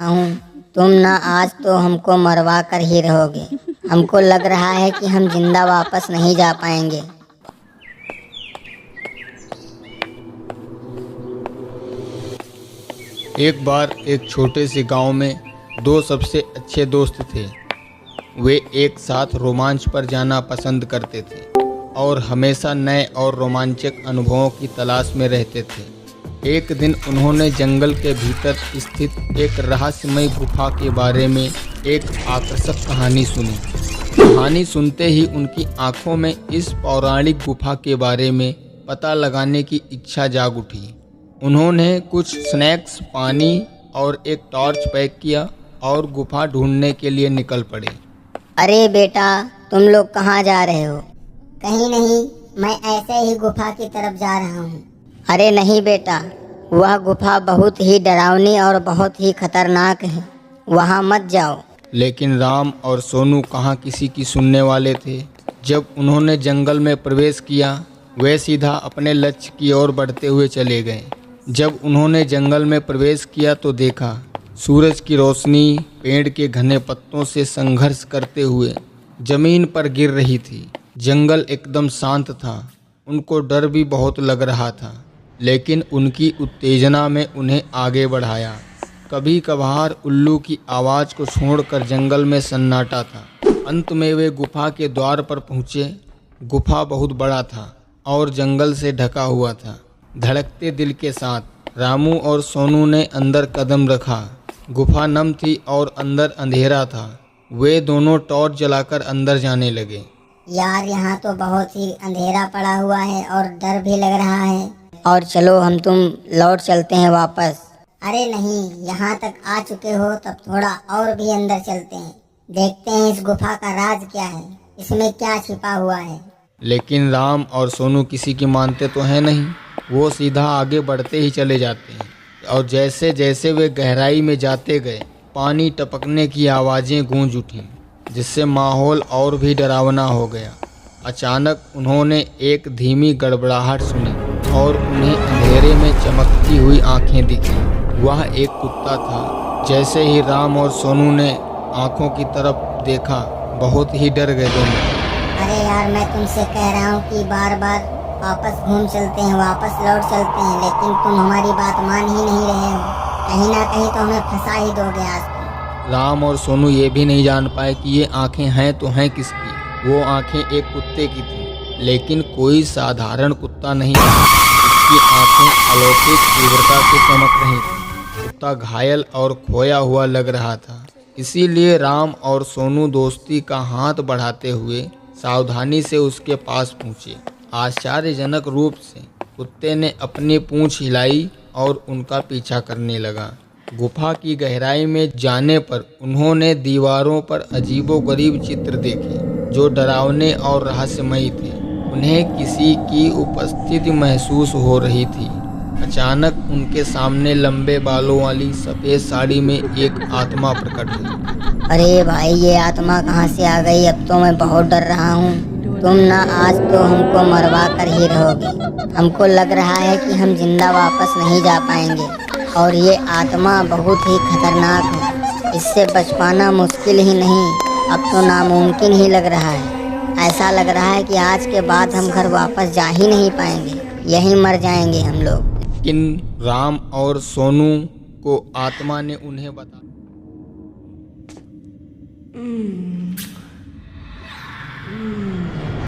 हूँ। तुम ना आज तो हमको मरवा कर ही रहोगे। हमको लग रहा है कि हम जिंदा वापस नहीं जा पाएंगे। एक बार एक छोटे से गांव में दो सबसे अच्छे दोस्त थे। वे एक साथ रोमांच पर जाना पसंद करते थे और हमेशा नए और रोमांचक अनुभवों की तलाश में रहते थे। एक दिन उन्होंने जंगल के भीतर स्थित एक रहस्यमय गुफा के बारे में एक आकर्षक कहानी सुनी। कहानी सुनते ही उनकी आंखों में इस पौराणिक गुफा के बारे में पता लगाने की इच्छा जाग उठी। उन्होंने कुछ स्नैक्स, पानी और एक टॉर्च पैक किया और गुफा ढूंढने के लिए निकल पड़े। अरे बेटा, तुम लोग कहाँ जा रहे हो? कहीं नहीं, मैं ऐसे ही गुफा की तरफ जा रहा हूँ। अरे नहीं बेटा, वह गुफा बहुत ही डरावनी और बहुत ही खतरनाक है, वहाँ मत जाओ। लेकिन राम और सोनू कहाँ किसी की सुनने वाले थे। जब उन्होंने जंगल में प्रवेश किया, वे सीधा अपने लक्ष्य की ओर बढ़ते हुए चले गए। जब उन्होंने जंगल में प्रवेश किया तो देखा सूरज की रोशनी पेड़ के घने पत्तों से संघर्ष करते हुए जमीन पर गिर रही थी। जंगल एकदम शांत था। उनको डर भी बहुत लग रहा था, लेकिन उनकी उत्तेजना में उन्हें आगे बढ़ाया। कभी कभार उल्लू की आवाज़ को छोड़कर जंगल में सन्नाटा था। अंत में वे गुफा के द्वार पर पहुँचे। गुफा बहुत बड़ा था और जंगल से ढका हुआ था। धड़कते दिल के साथ रामू और सोनू ने अंदर कदम रखा। गुफा नम थी और अंदर अंधेरा था। वे दोनों टॉर्च जलाकर अंदर जाने लगे। यार, यहाँ तो बहुत ही अंधेरा पड़ा हुआ है और डर भी लग रहा है। और चलो हम तुम लौट चलते हैं वापस। अरे नहीं, यहाँ तक आ चुके हो तब थोड़ा और भी अंदर चलते हैं। देखते हैं इस गुफा का राज क्या है, इसमें क्या छिपा हुआ है। लेकिन राम और सोनू किसी की मानते तो हैं नहीं। वो सीधा आगे बढ़ते ही चले जाते हैं और जैसे जैसे वे गहराई में जाते गए, पानी टपकने की आवाज़ें गूंज उठीं, जिससे माहौल और भी डरावना हो गया। अचानक उन्होंने एक धीमी गड़बड़ाहट सुनी और उन्हें अंधेरे में चमकती हुई आंखें दिखीं। वह एक कुत्ता था। जैसे ही राम और सोनू ने आंखों की तरफ देखा, बहुत ही डर गए दोनों। अरे यार, मैं तुमसे कह रहा हूँ कि बार बार वापस घूम चलते हैं, वापस लौट चलते हैं, लेकिन तुम हमारी बात मान ही नहीं रहे हो। कहीं ना कहीं तो हमें फंसा ही दोगे आज तुम। राम और सोनू ये भी नहीं जान पाए कि ये आंखें हैं तो हैं किसकी। वो आंखें एक कुत्ते की थीं, लेकिन कोई साधारण कुत्ता नहीं था। उसकी आंखें अलौकिक तीव्रता से चमक रही थीं। कुत्ता घायल और खोया हुआ लग रहा था। इसीलिए राम और सोनू दोस्ती का हाथ बढ़ाते हुए सावधानी से उसके पास पहुँचे। आश्चर्यजनक रूप से कुत्ते ने अपनी पूंछ हिलाई और उनका पीछा करने लगा। गुफा की गहराई में जाने पर उन्होंने दीवारों पर अजीबोगरीब चित्र देखे, जो डरावने और रहस्यमयी थे। उन्हें किसी की उपस्थिति महसूस हो रही थी। अचानक उनके सामने लंबे बालों वाली सफ़ेद साड़ी में एक आत्मा प्रकट हुई। अरे भाई, ये आत्मा कहाँ से आ गई? अब तो मैं बहुत डर रहा हूँ। तुम ना आज तो हमको मरवा कर ही रहोगे। हमको लग रहा है कि हम जिंदा वापस नहीं जा पाएंगे और ये आत्मा बहुत ही खतरनाक है। इससे बच पाना मुश्किल ही नहीं, अब तो नामुमकिन ही लग रहा है। ऐसा लग रहा है कि आज के बाद हम घर वापस जा ही नहीं पाएंगे, यहीं मर जाएंगे हम लोग। लेकिन राम और सोनू को आत्मा ने उन्हें बताया।